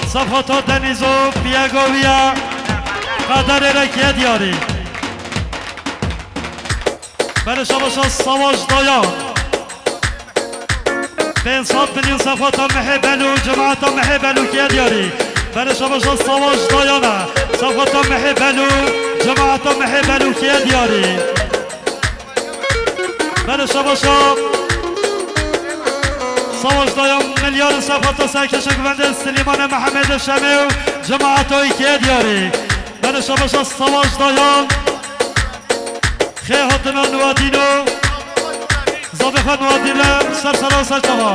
صفحات دنیزو بیاگویا قدر رکیه دیاری برای شما سواج دایان به انصاف میلیون صفحات محبلو جماعت محبلو کیه دیاری برای شما سواج دایانه صفحات محبلو جماعت محبلو کیه دیاری برای شما سواج دایان میلیارد صفحات سرکش گوونده سلیمان محمد شمیو جماعت های کیه دیاری برای شما سواج دایان خیلی حتما نوادینو زابخه نوادینم سرسرا سرچما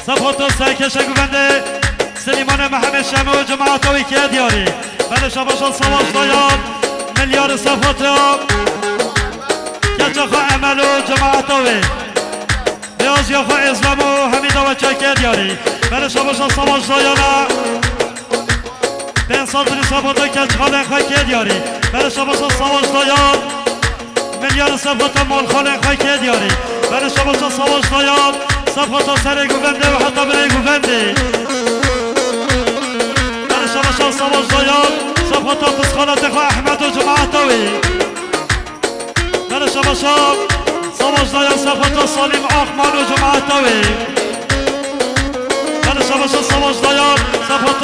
صفحات سرکش گوونده سلیمان محمد شمیو جماعت های کیه دیاری برای شما سواج دایان میلیارد صفحات کچه خواه عملو جماعت های بیاز یا خواه ازلامو حمیده و چه کیه دیاری برای شما سواج دایان به انسان دلی صفحات کچه خواه خواه کیه دیاری برای شما سواج دایان میلیارد صفحات مال خواه خواه کیه دیاری برای شما سواج دایان صفحات سر گوونده و حتی برای گوونده برای شما سواج دایان صفحات پسخانات خواه احمد و جماعت هاوی برای شما سواج دایان صفحات سالیم آخمان و جماعت هاوی برای شما سواج دایان صفحات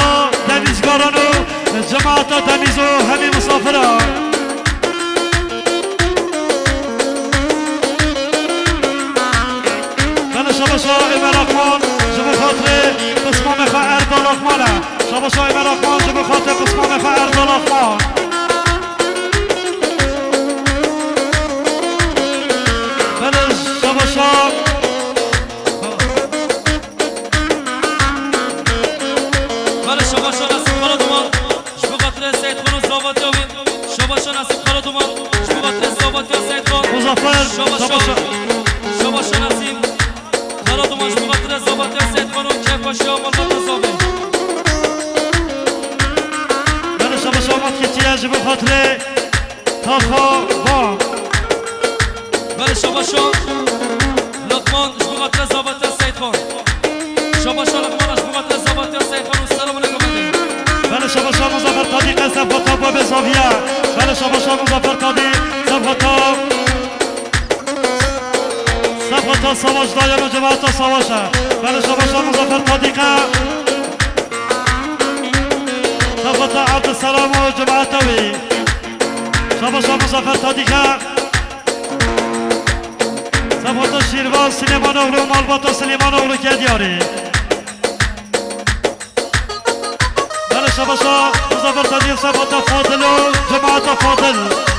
دنیزگاران و جماعت دنیز و همین مسافران شما امراخمان جب خاطر بسمان خواه اردال آخمانه شما امراخمان جب خاطر بسمان خواه اردال آخمان بله شما بله شما نصیب خالا دومان جب خاطر سید خانو زابط یاوین شما نصیب خالا دومان جب خاطر زابط یا سید خان مظفر شما نصیب خالا دومان جب خاطر زابط یا سید خانو که باشی آمال بطا زابه بله شما کتیه جب خاطر تاخا بام بله شما لقمان جب خاطر زابط یا سید خان شما لقمان جب خاطر زابط یا سید خان السلام علیکم بله شما مظفر تادیق صفحات باب زاویه بله شما مظفر تادیق صفحات سواج دایان و جماعت سواشه بله شما مظفر تادیق صفحات عبدالسلام و جماعت هاوی شما مظفر تادیق صفحات شیرواز سلیمان اولو مالبات سلیمان اولو که دیاری شما مظفر تادیق صفحات فاضل و جماعت فاضل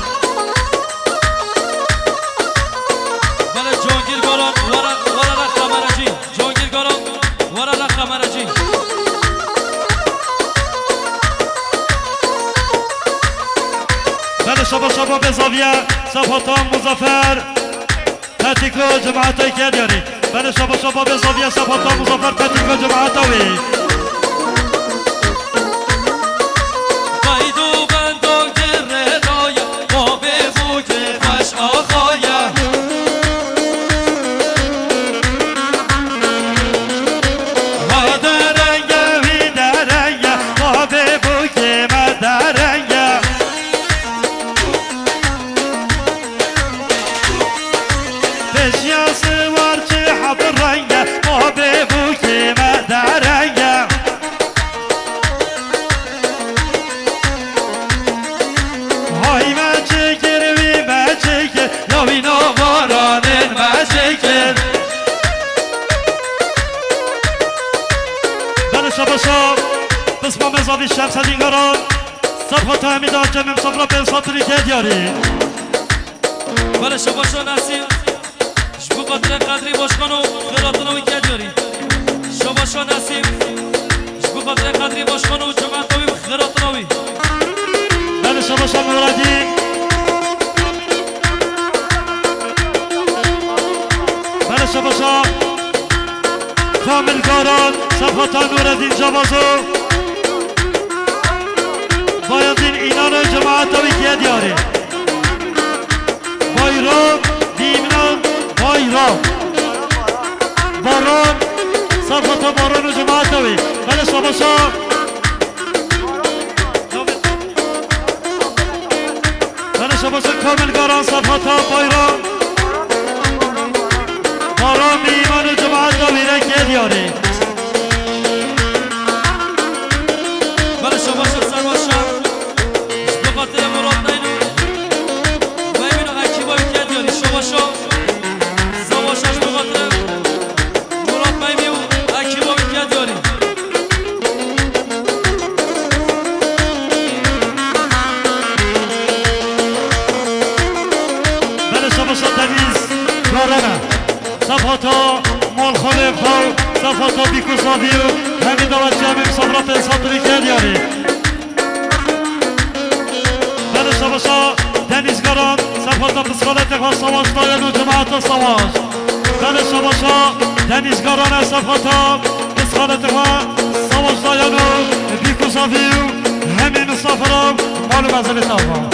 بله جانگیرگاران ورا رخ مرجی جانگیرگاران ورا رخ مرجی بله شما به زاویه صفحات مظفر تحتیک و جماعت های که دیاری بله شبا شبا به زاویه صفاتا مظفر تطیق و جماعتاوی قیدو بندو گره دایه با به بوگه خوش آخایه های درنگه وی درنگه با به بوگه ما درنگه بشیاس وارچه حب رنگه با به بوگه ما درنگه های ما چکر وی ما چکر یاوی نوارانن ما چکر بله شبا شب بسم مزاوی شمس دیگران صفحات همیدان جمعیم صفرا به ساتری که دیاری بله شما شو نسیم شبو قدر قدری باشکن و خیراتنوی که دیاری شما شو نسیم شبو قدر قدری باشکن و جماعتوی و خیراتنوی بله شبا شب مرادی بله شبا شب کاملگاران صفحات نوردین جوازو بایدین اینان و جماعتوی که دیاری بایرام دیمنان بایرام باران صفحات باران و جماعتوی بله شبا شب بله شبا شب کاملگاران صفحات بایرام باران ایمان و جماعتوی را که دیاری بله شما شو سر باشم شبو قدر مراد نینو و ایمینو اکیبایی که دیاری شما شو زواشش شبو قدر مراد میمی و اکیبایی که دیاری بله شما شب دنیز گارانه صفحاتا مال خالق ها صفحاتا بیکوساوی و همین دولت جمعیم صفرات انساتری که دیاری بله شما شب دنیزگاران صفحاتا پسخالت ها سواش داین و جماعت سواش بله شما شب دنیزگاران صفحاتا پسخالت ها سواش داین و بیکوساوی و همین صفرات مال مذهب تاوان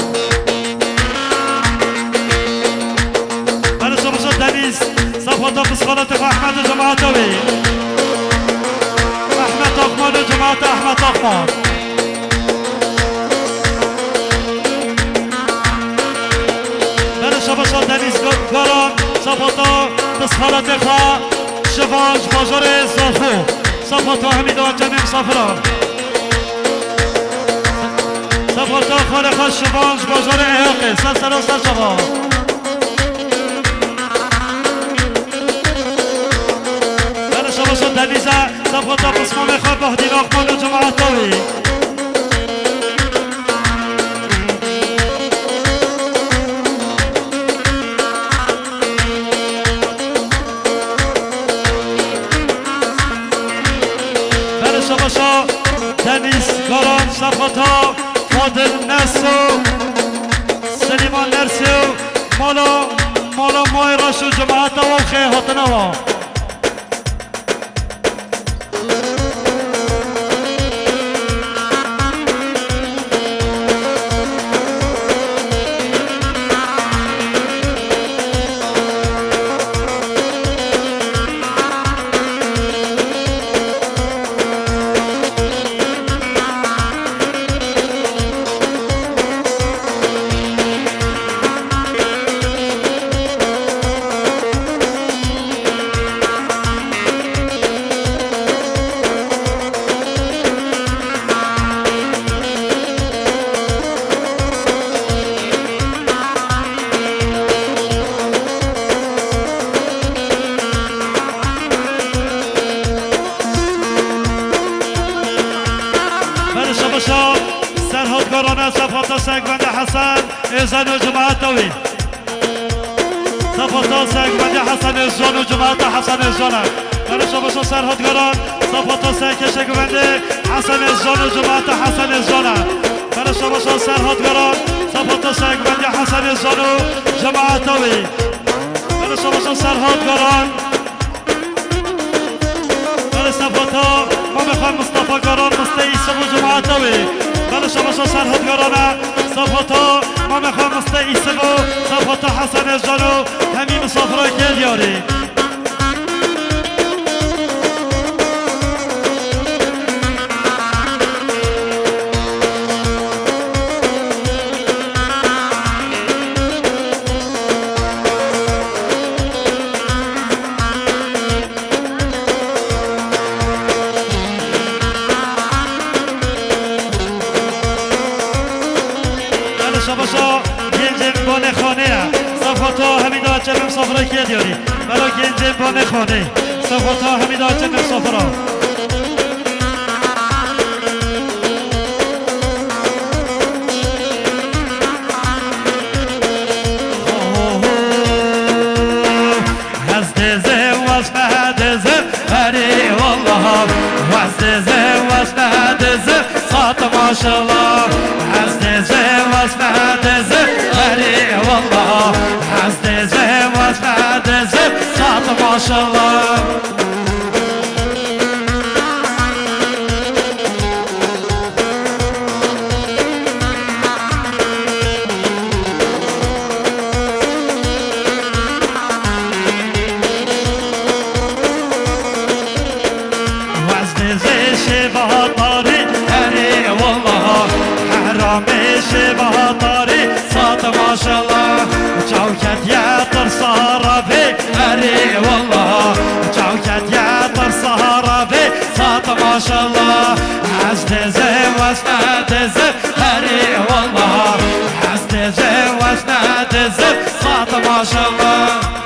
بله شما شب دنیز صفحات فسخالت احمد جماعتوی احمد آقمان جماعت احمد آقمان بله شما شب دنیزگاران صفحات فسخالت خواه شوانج بازار زافو صفحات حمیدان جمعیم صفران صفحات خالق شوانج بازار احقه سلسل و سرشوان شما شد دنیزه صفحات قسمه میخواد بهدین آقمان و جماعتاوی بله شما شد دنیزگاران صفحات فاضل نسو سلیمان نرسو مالا مایراش و جماعتا و خیهاتنا سرهادگاران صفحات سنگبند حسن ازن و جماعتاوی صفحات سنگبند حسن ازن و جماعت حسن ازن برای شما سرهادگاران صفحات سنگبند حسن ازن و جماعت حسن ازن برای شما سرهادگاران صفحات سنگبند حسن ازن و جماعتاوی برای شما سرهادگاران بله صفاتا ما میخوایم مصطفی گاران مستعیس و جماعتوی بله شما سرحد گارانه صفاتا ما میخوایم مستعیس و صفاتا حسن جانو همین مسافرهای که دیاری شباشا گنج بانه خانه صفاتا همیدا چه مسافرای که دیاری برا گنج بانه خانه صفاتا همیدا چه مسافرا هزدزه وزهدزه هری والله وزدزه وزهدزه سات ماشالله هزدزه وزهدزه هری والله هزدزه وزهدزه سات ماشالله بهاتاری صاد ماشالله چوکت یا در صحرابی اری والله چوکت یا در صحرابی صاد ماشالله از دزه وزن دزه اری والله از دزه وزن دزه صاد ماشالله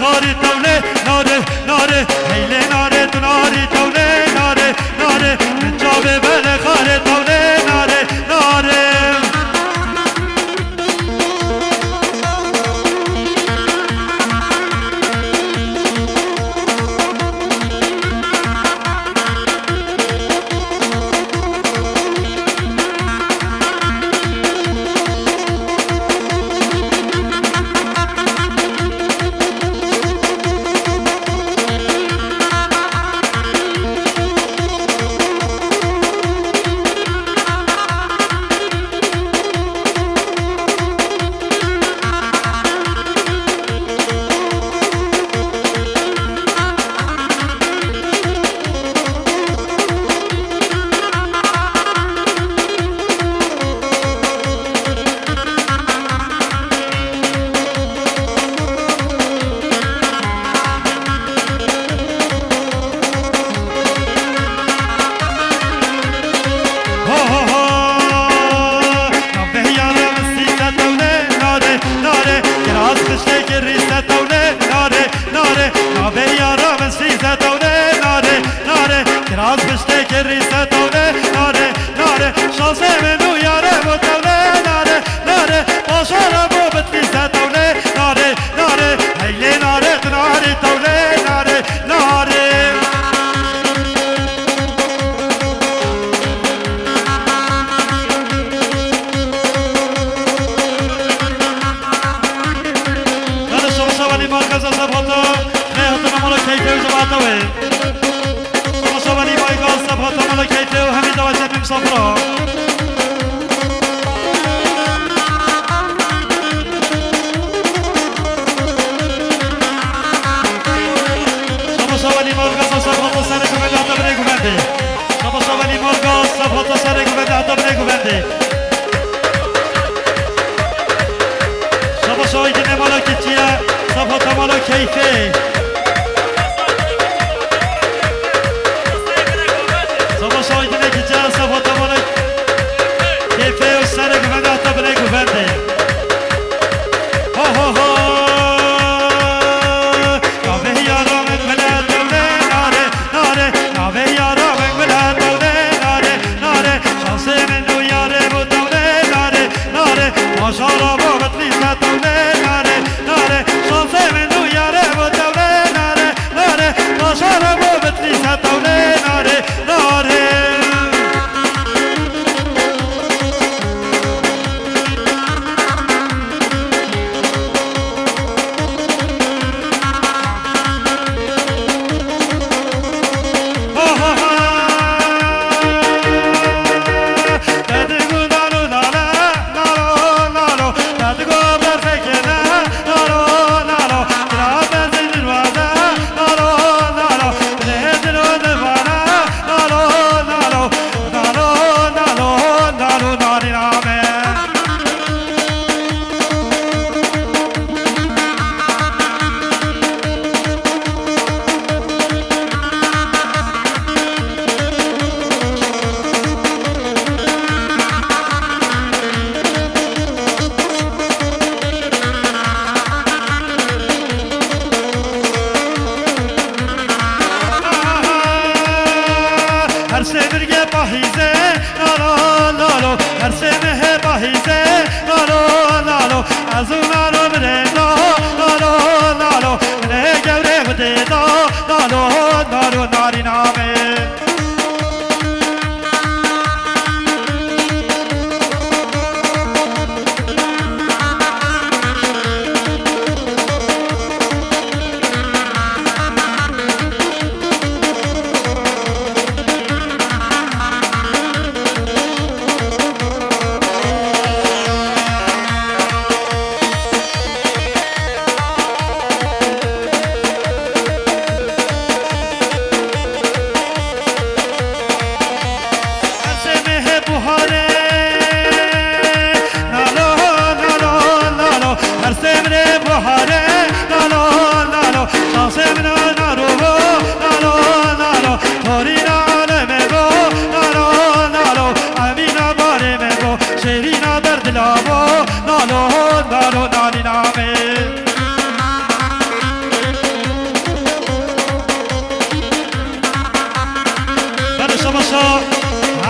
خاری توله ناره ناره هیله ناره تو ناری توله ناره ناره جابه بله خاری توله ناره ناره ناره توله ناره ناره ولی مرکز سباتا نهتنا مالا کیته و جماعتوه شما ولی مایگاه سباتا مالا کیته و همین دوجه بیم صفرا شما ولی مرکز سباتا سر گوبنده حتی بره گوبنده شما ولی مرکز سباتا سر گوبنده حتی بره گوبنده شما شاید مالا کچیه صفات مالا کیفه صفا شاید نکیجه صفات مالا کیفه و سر گوبنده حتی بره گوبنده ها ها ها ناوه یارا من بلد دوله ناره ناره ناوه یارا من بلد دوله ناره ناره شانس من دو یاره بود دوله ناره ناره ماشارا با بطلیزت دوله ناره ناره شانس من دو یاره بود دوله ناره ناره ماشارا با بطلیزت دوله ناره ناره هر سه برگه باهیزه نالو نالو هر سه مه باهیزه نالو نالو از اون نالو بره نالو نالو بره گوره بده نالو نالو ناری نامه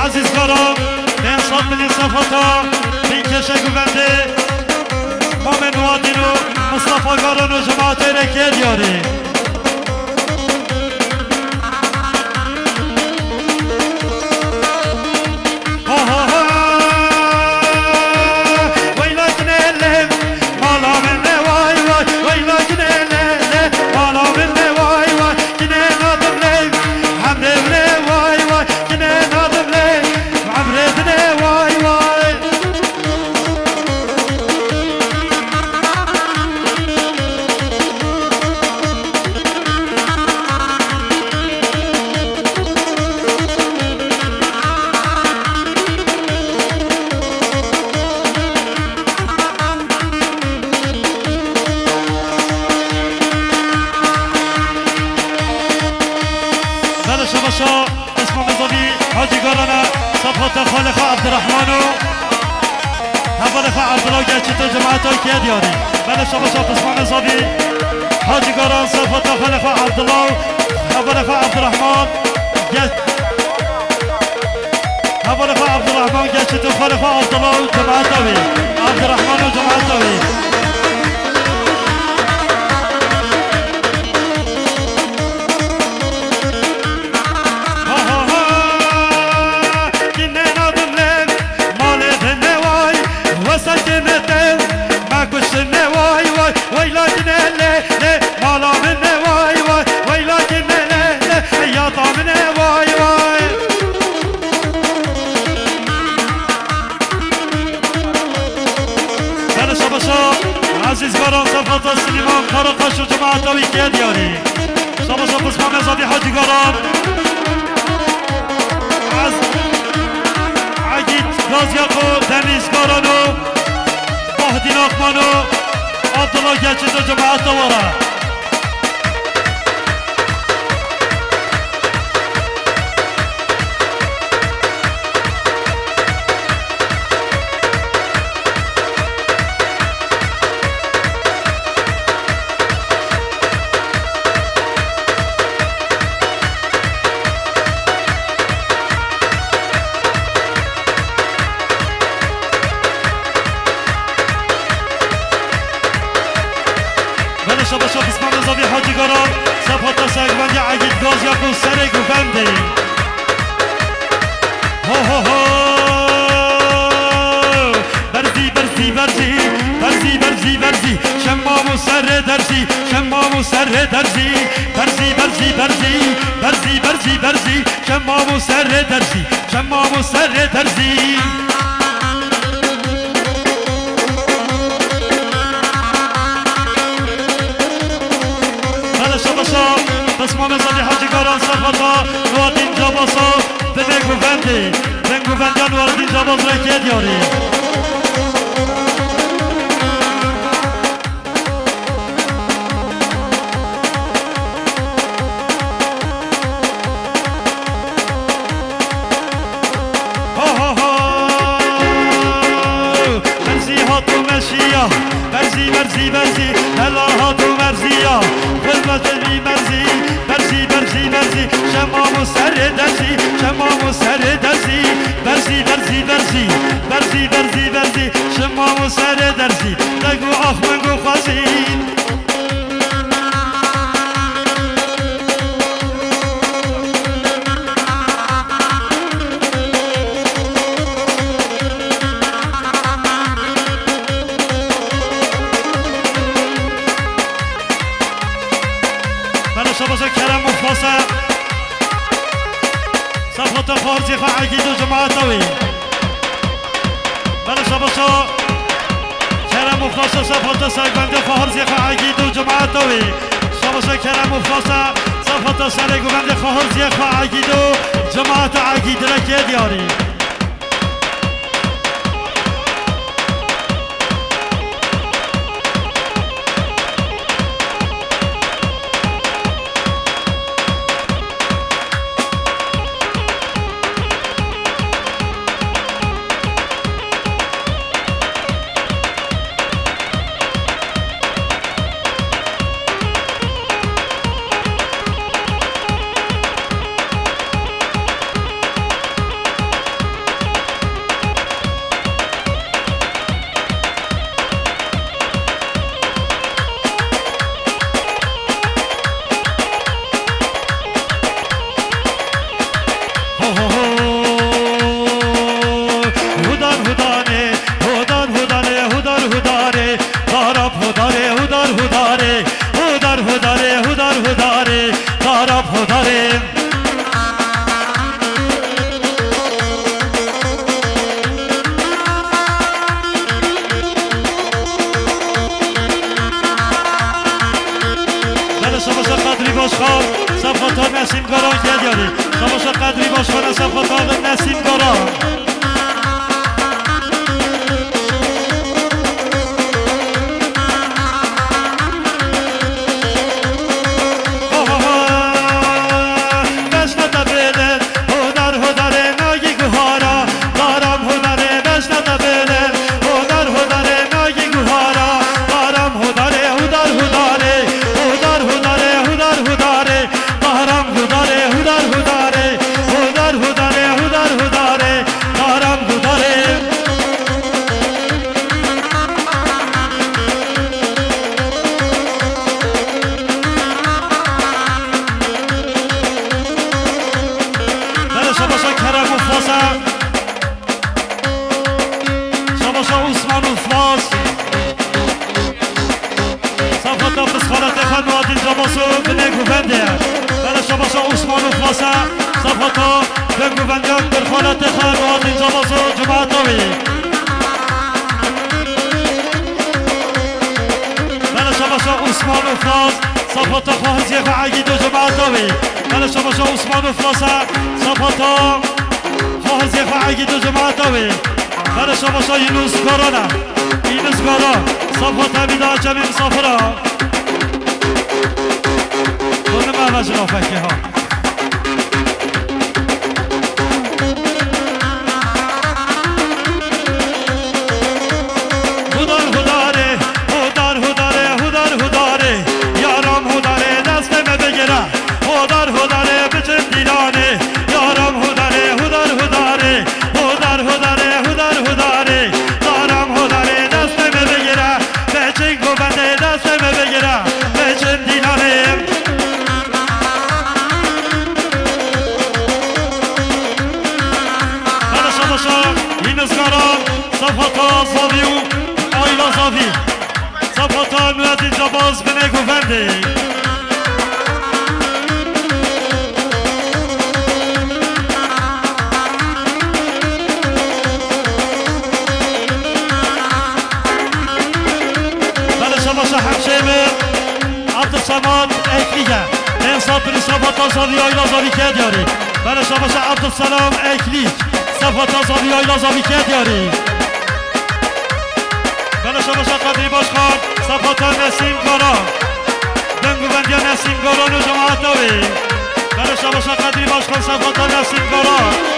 عزیزکارم به انسان ملی صفاتا بیکشه گوونده مامن وادین و مصطفی گاران و جماعت رکه دیاری شما اسم مزابی حاجی گارانا صفحات خالق عبدالرحمن و حوالق عبدالله گرچه تو جماعت های که دیاری بله شما اسم مزابی حاجی گاران صفحات خالق عبدالله حوالق عبدالرحمن حوالق عبدالرحمن گرچه تو خالق عبدالله و جماعت های عبدالرحمن و جماعت های مزاری که دیاری شباشا قسمه مزاری حاجگاران از عگید گازیاقو دنیزگارانو باهدین آقمانو عبدالله گلچیز و جماعت دواره شباشا قسمه مزاری حاجگاران سبحاتا سگوندی عگید گازیاقو سر گوونده هو هو هو برزی برزی برزی برزی برزی برزی شمامو سر درزی شمامو سر درزی برزی برزی برزی برزی برزی برزی شمامو سر درزی شمامو سر درزی قسمه مزاری حاجگاران سبحاتا نواردین جاباسا به بگوونده بگوونده نواردین جاباز را که دیاری برزی برزی برزی الله تو مرزیا خدمت بی مرزی برزی برزی برزی شمامو سر درزی شمامو سر درزی برزی برزی برزی برزی برزی برزی شمامو سر درزی نگو آخ منگو خوازین شباشا کرم مفاسه سبحاتا خارجی خواه عگید و جماعتاوی بله شباشا کرم مفاسه سبحاتا سگبنده خارجی خواه عگید و جماعتاوی شباشا کرم مفاسه سبحاتا سرگوبنده خارجی خواه عگید و جماعت عگید را که دیاری سبحاتا نسیم گاران که دیاری شباشا قدری باشخانه سبحاتا نسیم گاران سبحاتا بگوونجان در خالت خیرات اینجا بازو جماعتاوی بله شباشا عثمان و فراز صفاتا خواهزی خواهی دو جماعتاوی بله شما شما عثمان و فراسا صفاتا خواهزی خواهی دو جماعتاوی بله شما شما اینوز گارانا اینوز گارا صفاتا بیدا جمعی مسافرا دونه مهمه فکه ها صفاتا زاوی و آیلا زاوی صفاتا نوید اینجا باز بنه گوونده بله شباشا همشه عبدالسلام اکلیگه انسان بری صفاتا زاوی آیلا زاوی که دیاری بله شباشا عبدالسلام اکلیگ صفاتا زاوی آیلا زاوی که دیاری بله شما قدری باش خان صفاتا نسیم گارا دنگو بندیا نسیم گارا نو جماعت داوی بله شما قدری باش خان صفاتا نسیم گارا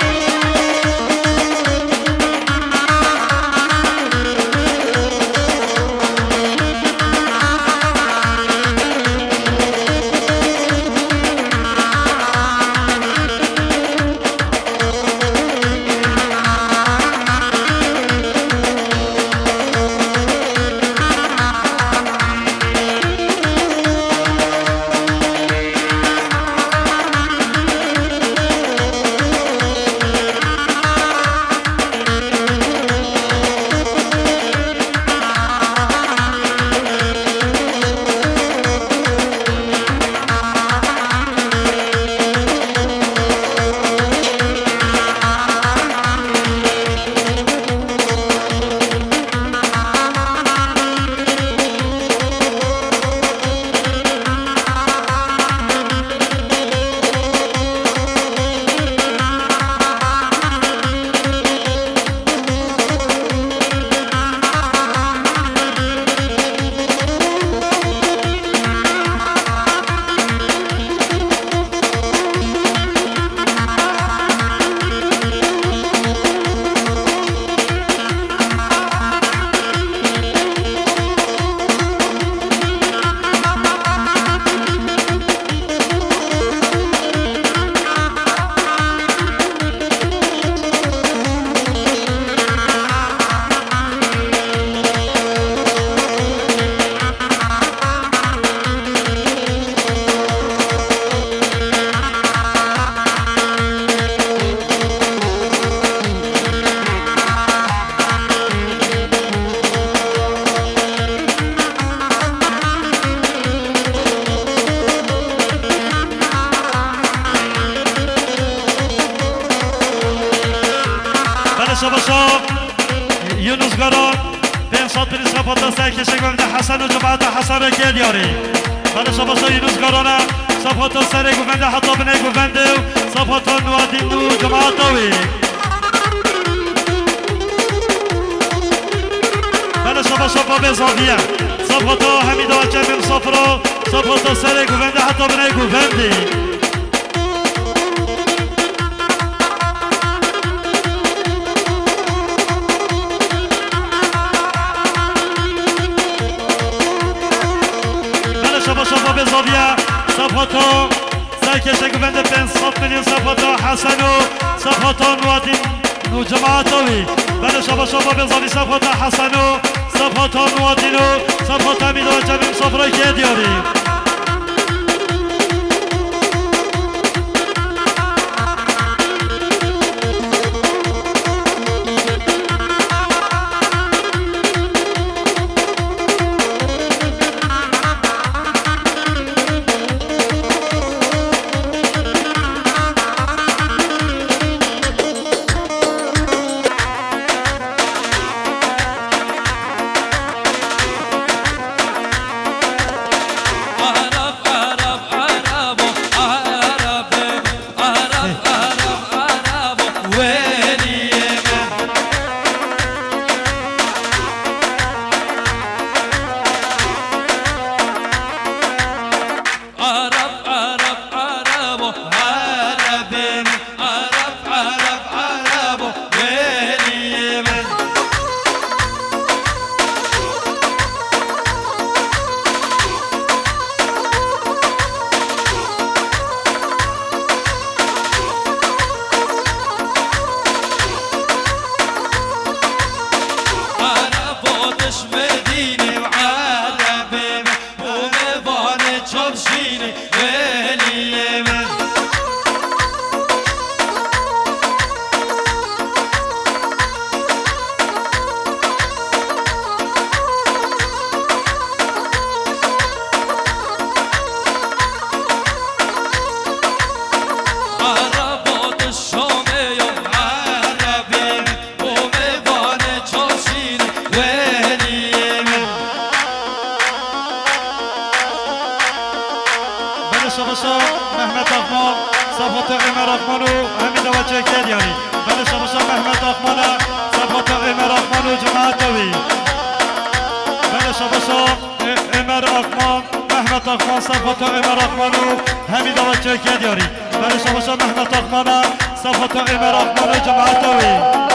شباشا یونس گران بین سات بری صفاتا سرکشک ببینده حسن و جماعت حسن را که دیاری بله شباشا یونس گرانه صفاتا سره گوونده حتی بنه گوونده و صفاتا نوادین و جماعت داوی بله شباشا باب زاویه صفاتا همیده جمعی مسافرا صفاتا سره گوونده حتی بنه گوونده شباب زاویه صفاتا سرکشه گوونده 500 میلیون صفاتا حسن و صفاتا نوادین و جماعتاوی بله شباب زاوی صفاتا حسن و صفاتا نوادین و صفاتا میدان جمعی مسافرای که دیاری بله شباشا محمد آخمان صفات عمر آخمان و همین وجه که دیاری بله شباشا محمد آخمان صفات عمر آخمان و جماعت دوی بله شباشا عمر آخمان محمد آخمان صفات عمر آخمان و همین وجه که دیاری بله شباشا محمد آخمان صفات عمر آخمان و جماعت دوی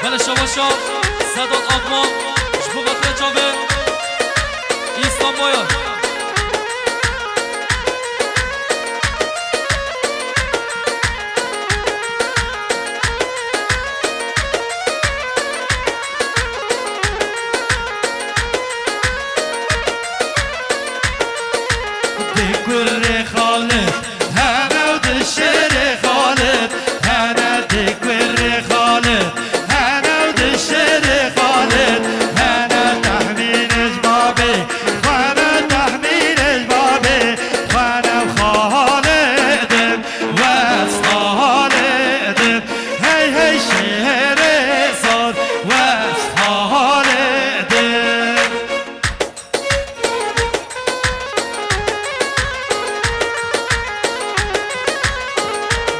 بله شباشا سادات آقمان شبوغت جاوه ایستان باید دکور خالد هنو دشر خالد هنو دکور خالد هنو دشر خالد هنو تحمین اجبابی هنو تحمین اجبابی هنو خالدم وز خالدم هی هی شهر صاد وز خالدم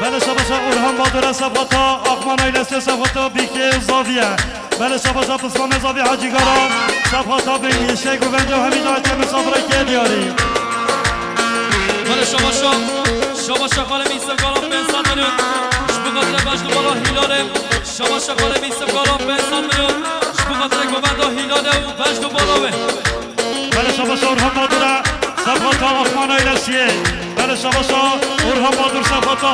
بله شباشا اورهان بادر صفاتا آقمان ایلسه صفاتا بیکه زاویه بله شباشا پسمان زاویه حاجیگاران صفاتا بینیشه گوونجا همین آیت مسافره که دیاری بله شباشا خاله میسم کارم بنسان منون شبوغت بجد بالا هیلاله شباشا خاله میسم کارم بنسان منون شبوغت گووندا هیلاله و بجد بالاوه بله شباشا اورهان بادر صفاتا آقمان ایلسیه بله شباشا اورهان بادر صفاتا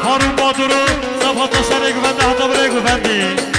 هارون بادر صفاتا سر گوونده حتی بره گووندی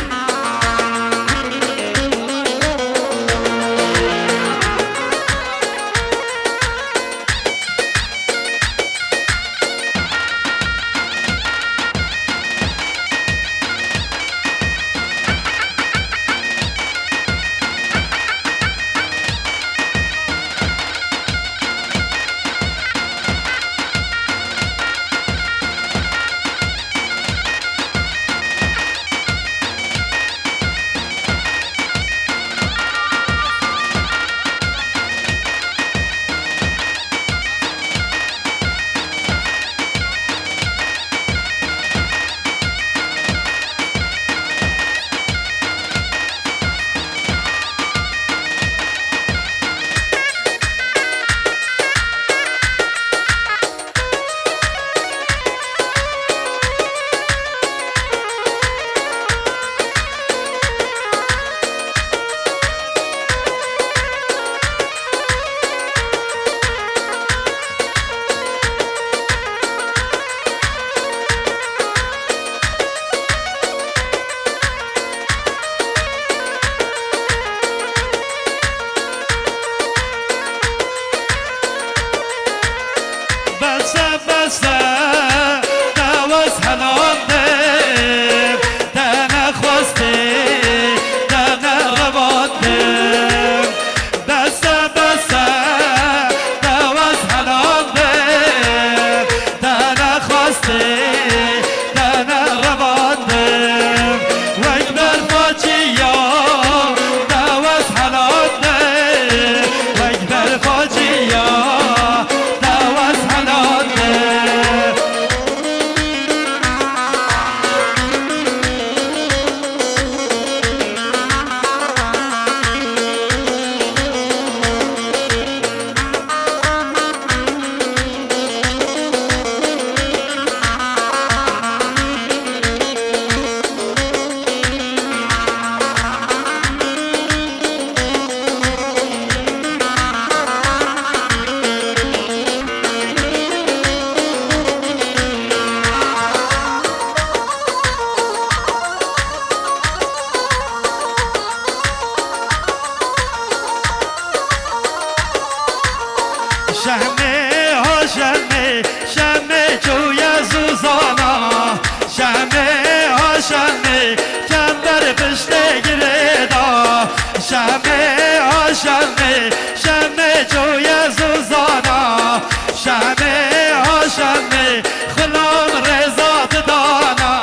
شمی کندر پشت گریدا شمی ها شمی شمی جوی زوزانا شمی ها شمی خلام رزات دانا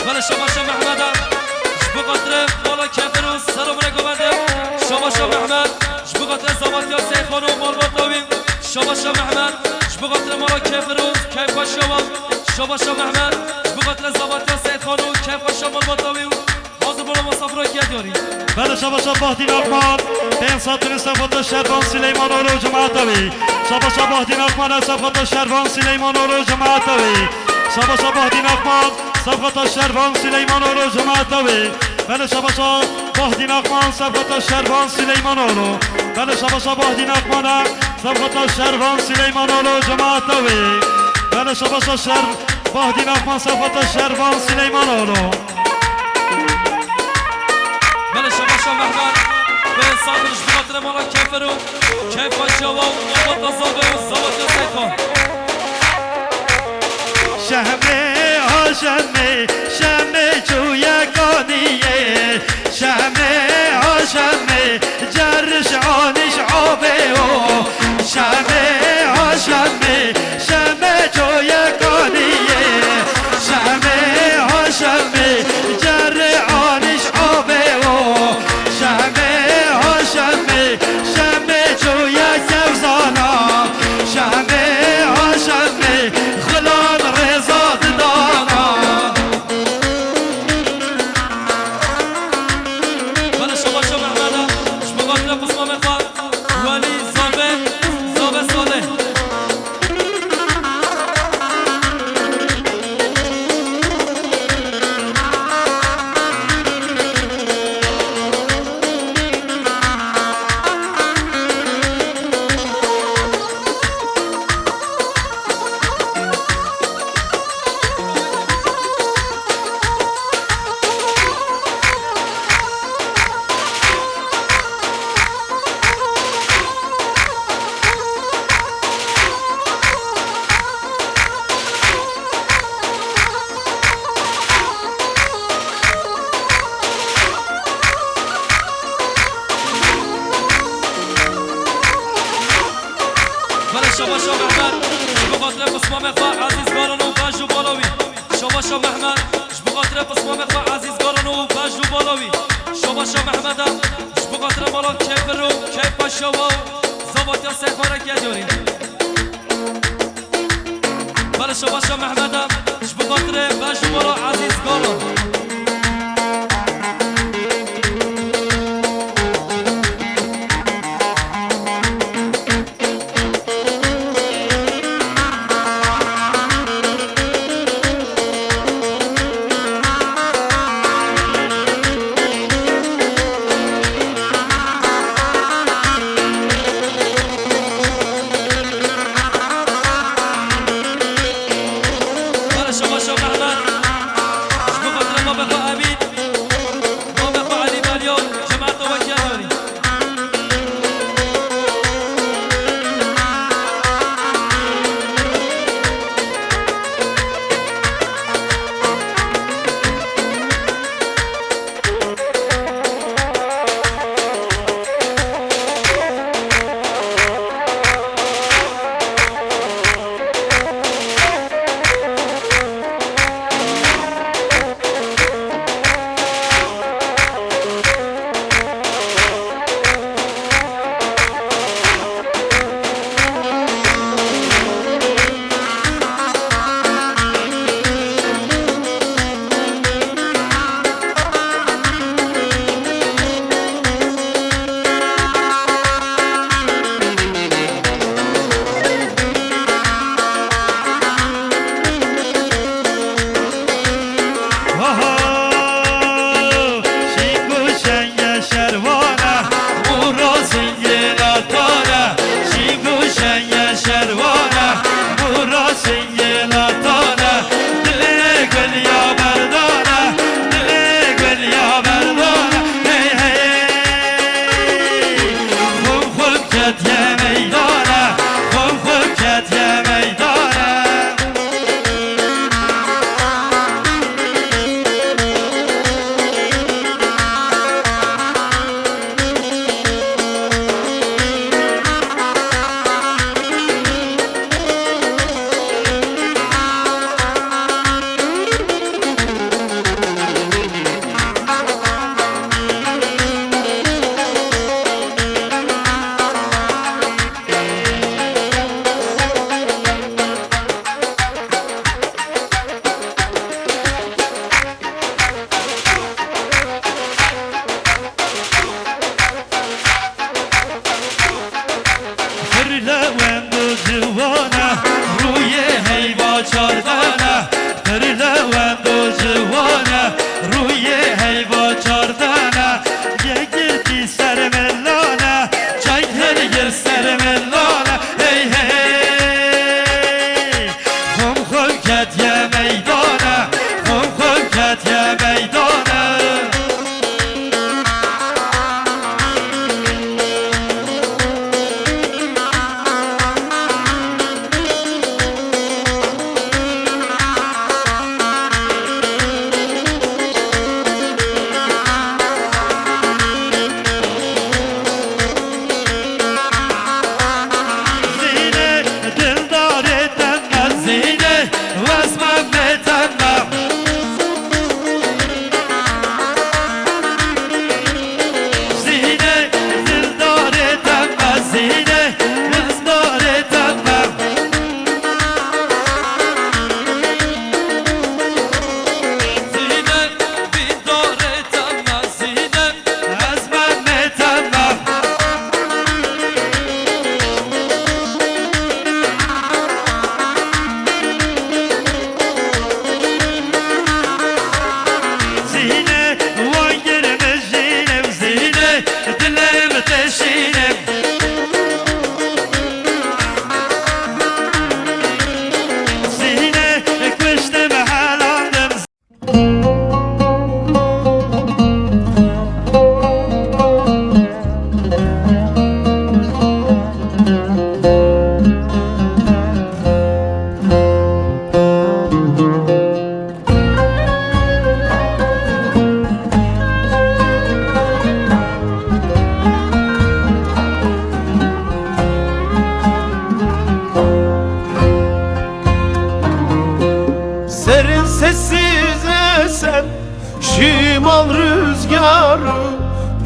ولی شما شما محمد جبو قطره مالا کفر و سلام رگوانده شما شما محمد جبو قطره زمان یا سیخان و مال بطاویم شما شما محمد جبو قطره مالا کفر و کیف شما شما شما محمد جبو قطره زمان یا سیخان و کیف شما مال بطاویم حاضر بولا مسافر که دیاری بله شما شما دین آقمان بین ساتون صفات شربان سلیمان رو جماعتوی شما شما دین آقمان صفات شربان سلیمان رو جماعتوی شما شما دین آقمان صفات شربان سلیمان رو جماعتوی بله شما شما دین آقمان صفات شربان سلیمان رو بله شما شما دین آقمان صفات شربان سلیمان رو جماعتوی بله شما شما دین آقمان صفات شربان سلیمان رو بله شما شما محمد به صادرش بخاطر مالا کفر و کیف جواب و آباد نظابه و زباد یا سیخان شهمه ها شهمه شهمه جویا کانیه شهمه ها شهمه جرش آنش آبه و شهمه ها شهمه شهمه جویا کانیه شهمه ها شهمه جر آنش آبه و شهمه ها شهمه شهمه جویا کوزانا شهمه ها شهمه خلال رزاد دانا بله شما شما محمد شما قطره بسما مخواد ولی زابه ساله شما شما محمد جبو قطره بسما مخواه عزیزگاران و وجد و بالاوی شما شما محمد جبو قطره بسما مخواه عزیزگاران و وجد و بالاوی شما شما محمد جبو قطره مالا کیف رو کیف شما زبات یا سیخاره که دیاری بله شما شما محمد جبو قطره وجد و بالا عزیزگاران شما شما محمد جبو قطره ما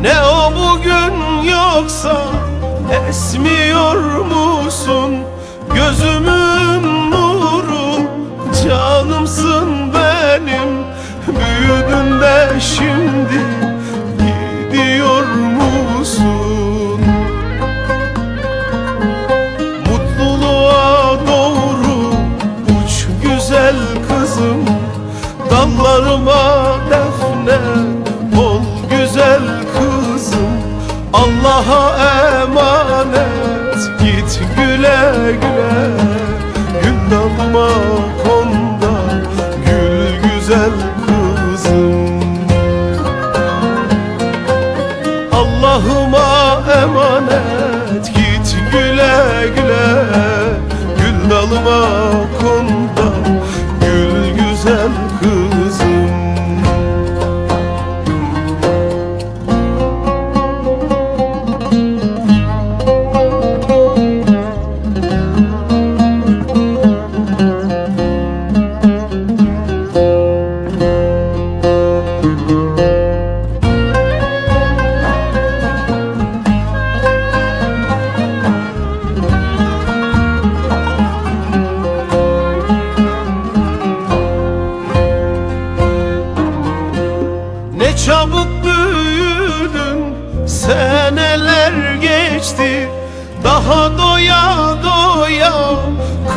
Ne o bugün yoksa esmiyor musun? Gözümün nuru, canımsın benim. Büyüdün de şimdi gidiyor musun? Mutluluğa doğru uç güzel kızım, dallarıma defne ol güzel kızım. Allah'a emanet git güle güle, gül dalma konda gül güzel kızım. Allah'ıma emanet git güle güle, gül dalıma konda gül güzel kızım. Ne çabuk büyüdün, seneler geçti. Daha doya doya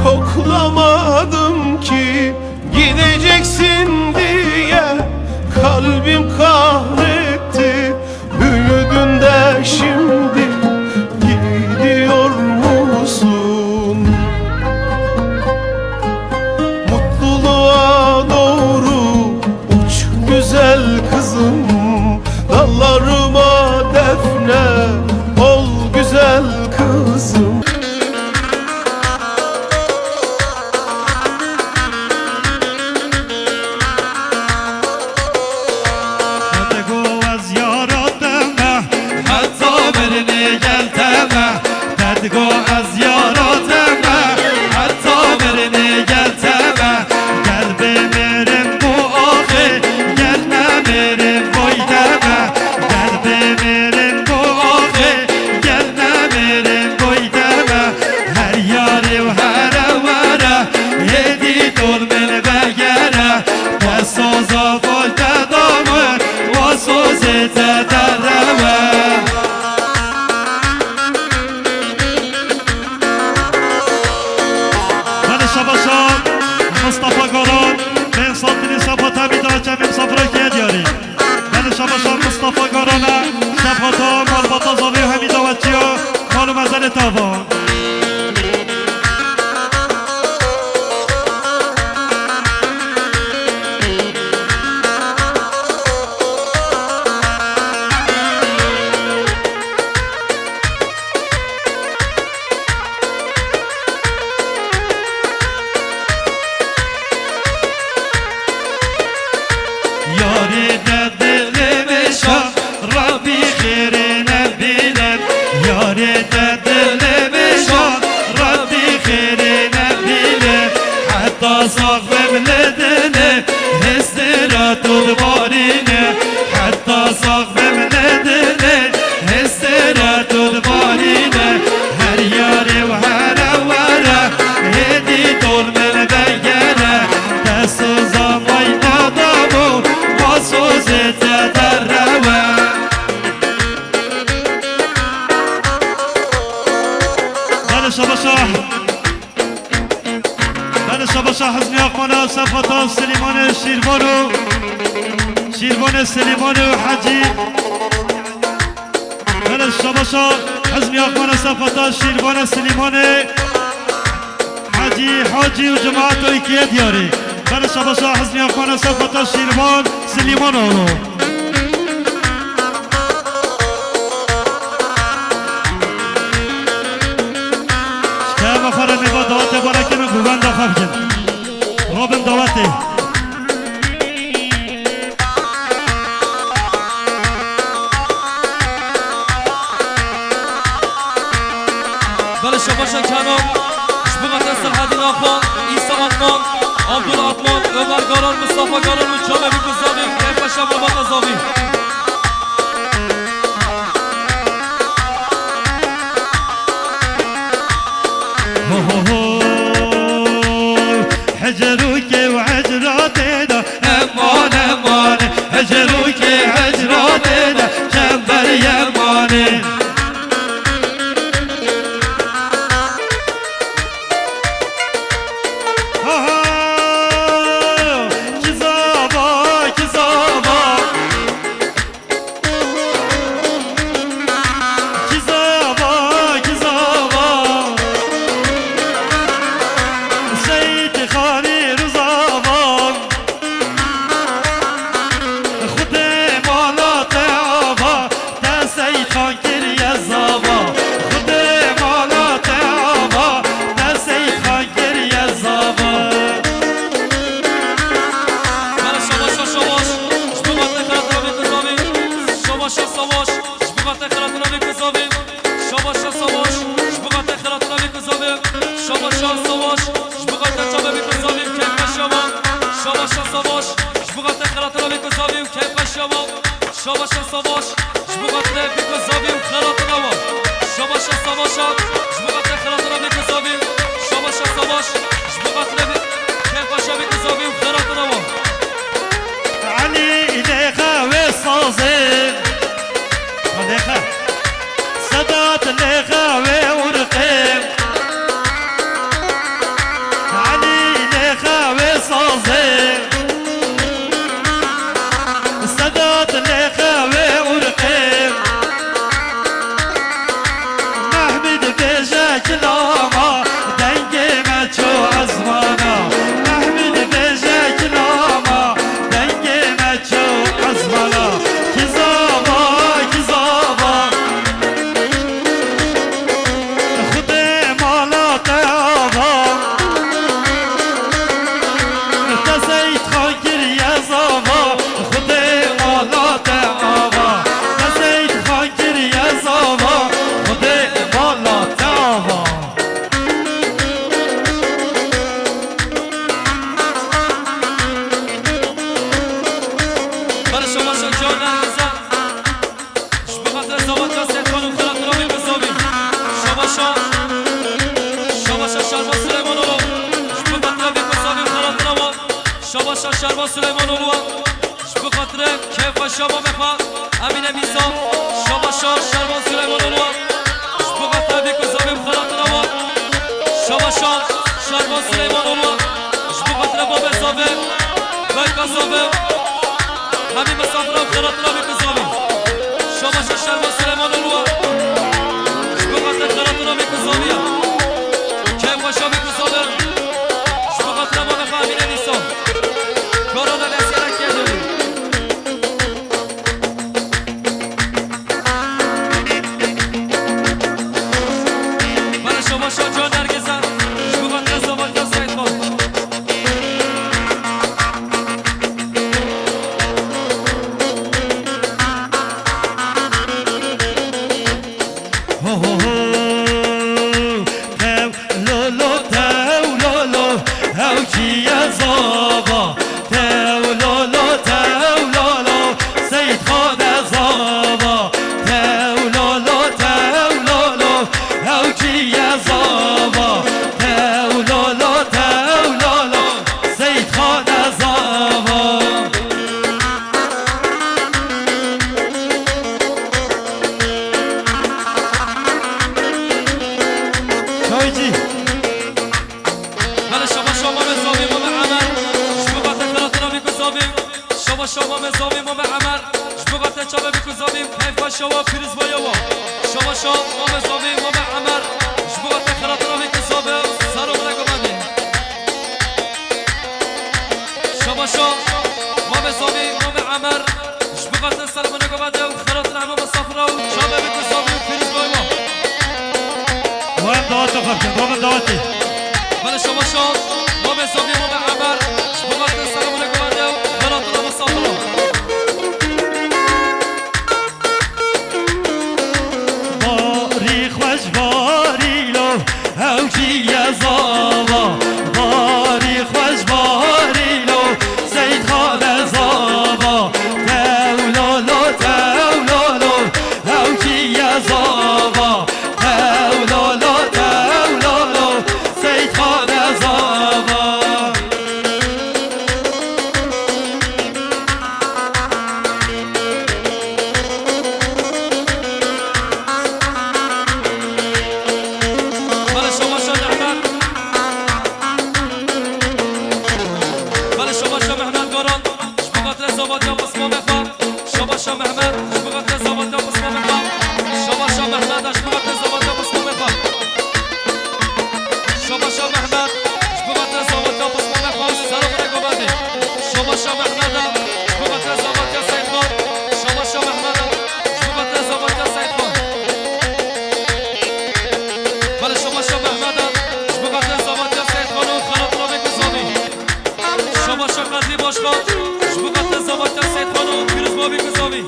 koklamadım ki, gideceksin diye kalbim kahretti. Büyüdün de şimdi gidiyor musun? Mutluluğa doğru uç güzel kızım, dallarıma defne ol güzel kızım. تدگو از یاراتمه حتی برنی گلتمه تدگو از یاراتمه حتی برنی گلتمه گل بمیرم bu آخه گل نمیرم boydeme gel bemirim bu آخه gel nemirim boydeme her yari و her evvere yedi dol beni begere ve soza volte damı ve sozete derreme. Ben şabaşam Mustafa Goran ben satını sapata bir daha çemim safra ki ediyari. Ben şabaşam Mustafa Goran'a sapata malbata zavi hemi davetçiyo malum ezeli tava. Yari de dilimi şah Rabbi khairine bilen. Yari de dilimi şah Rabbi khairine bilen. Hatta sağvem ledine istiratul barine. Hatta sağvem ledine istiratul barine. Her yari ve her evvere yedi dol men beygere. Desu zamay adamı vasozete derreve. Ben şabaşah Ben şabaşah Hizmi Akman'a Sefata Seliman'ı Şirvan'ı Seliman'ı Hacı. Ben şabaşah Hizmi Akman'a Sefata Şirvan'ı Seliman'ı Hacı ve cemaat-ı ikiye diyarı. Ben şabaşah Hizmi Akman'a Sefata Şirvan Selimanoğlu. Şikayet bakarım eva davete barakimi güven da kapkin. Robin davete. بله شباشا کنار شبقت سرحدی ناخوان ایسا آتمان عبدال آتمان عمر گاران مصطفى گاران و جامعه بگذابی کیف شب رو بقضابی شبقت خلاتنا میکذابیم شباشا سواش شبقت خلاتنا میکذابیم شباشا سواش شبقت چابه میکذابیم که پشما شباشا سواش شبقت خلاتنا میکذابیم که پشما شباشا سواش شبقت میکذابیم خلاتنا و شباشا سواشا شبقت خلاتنا میکذابیم شباشا سواش شبقت که پشما میکذابیم خلاتنا و علي إليها وصازين عليها سدات إليها ورقيم علي إليها وصازين سدات إليها ورقيم محمد بيجا كلاما دنجي ما تشو عزمانا محمد بيجا كلاما دنجي ما تشو عزمانا كزابا كزابا خدي مالا تابا تزيد خاكر يا زابا خدي مالا تابا تزيد خاكر يا زابا خدي مالا تابا برای شما جان نرگزم شبقت زوات یا سید خانم خلاتنا میکذابیم شباشا شرما سلیمان اولو شبقت میکذابیم خلاتنا و شباشا شرما سلیمان اولو شبقت کیف شما بخواه امین میزا شباشا شرما سلیمان اولو شبقت میکذابیم خلاتنا و شباشا شرما سلیمان اولو شبقت باب زابه بایکا زابه همین مسافران خلاتنا میکذابیم شباشا شرما سلیمان اولو شبقت خلاتنا میکذابیم کیف شما میکذابیم شبقت ما بخواه امین میزا کارانا نسیرک کردیم برای شما جان نرگزم شبقت زوات یا سید خان شما مزامیم و عمر شبقت چابه بکذابیم کیف شما پیروز بایوا شما مزامیم و عمر شبقت خلاتنا میکذابیم سر و برگمانیم شما مزامیم و عمر شبقت سر و برگمانیم خلاتنا همه مسافرها و چابه بکذابیم پیروز بایوا وين دواتي خفتي وين دواتي بله شما مزامیم و عمر شبقت سر و برگمانیم خلاتنا مسافرها باري خوش باري لو هوشي يا زابا باري خوش باري لو سيد خالد زابا تولولو تولولو هوشي يا زابا تولولو تولولو سيد خالد زابا بله شما احمد بله شما احمد گاران شبقت زوات یا بسما بخواه شما احمد شبقت زوات یا بسما بخواه شما احمد شبقت زوات یا بسما بخواه شما احمد شبقت زوات یا بسما بخواه سلام علیکم بندی شما احمد شبقت زوات یا سید خان شما احمد شبقت زوات یا سید خان بله شما احمد شبقت زوات یا سید خان و خلاتنا میکذابیم شما قدری باشخان شبقت زوات یا سید خان و پیروز ما میکذابیم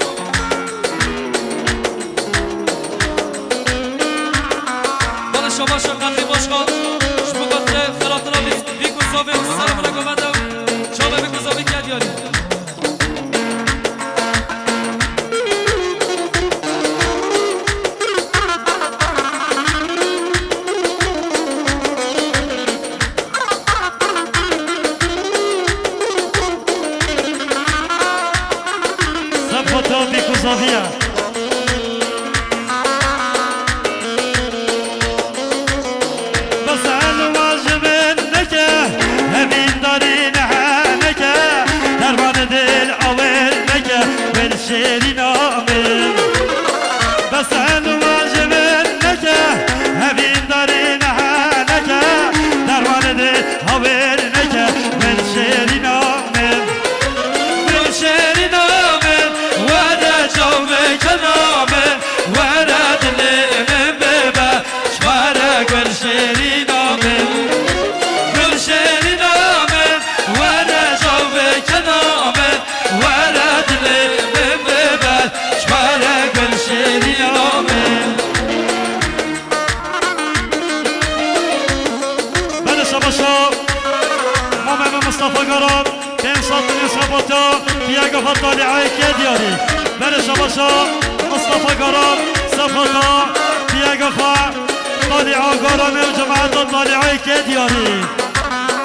صافي والسلام عليكم بدو شباب القصابي كادياري صفوتا بيكوزافيا بسأل واجب النكا همين دارين حالكا درمان دل أول نكا والشيري نامل بسأل واجب النكا همين دارين حالكا درمان دل أول نكا والشيري نامل والشيري نامل وانا جوبك نامل وانا دلي من بيبا شوارك والشيري نامل والشيري نامل وانا جوبك نامل وانا دلي من بيبا شوارك والشيري نامل بلش بشا ماما مصطفى قرار كان صوتني صبوتا بياقا فضالي عايك دياري بلش بشا مصطفى قرار صبوتا بياقا فضالي عاقرامي وجماعة فضالي عايك دياري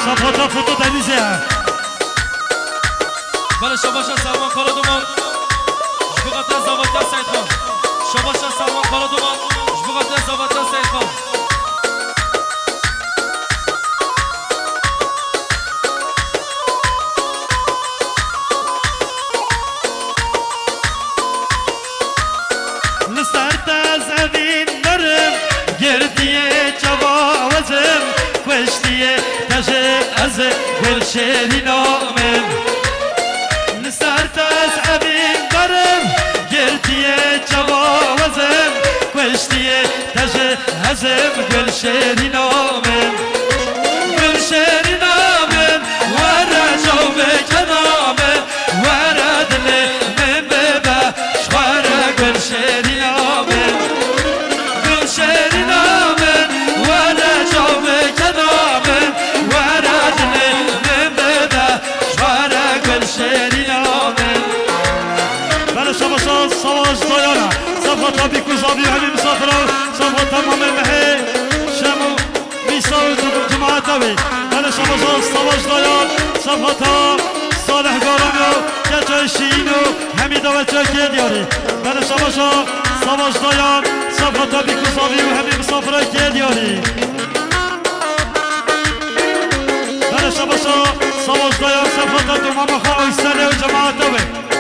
صبوتا فتو دنيزي بله شباشا سلمان خالدومان شبقت زبطه سید خان شباشا سلمان خالدومان شبقت زبطه سید خان لسرت از اوین نرم گردیه جوازم کشتیه تجه از گلشیری نامم لسرت از اوین نرم گردیه جوازم کشتیه تجه از گلشیری نامم گلشیری نامم ورا جوبک نامم ورا دلی من ببا شوارا گلشیری نامم گلشیری نامم ورا جوبک نامم ورا دلی من ببا شوارا گلشیری نامم بله شباشا سواج دایانا صفحة بيكوزابي وهمي مسافرة صفحة تمام المحي شمو بيساوي جماعتوي بله شباشا سواج دایان صفحة صالح قارميو كجا شينو همي دوا تركيا دياري بله شباشا سواج دایان صفحة بيكوزابي وهمي مسافرة كيا دياري بله شباشا سواج دایان صفحة دوماما خواهي سنة وجماعتوي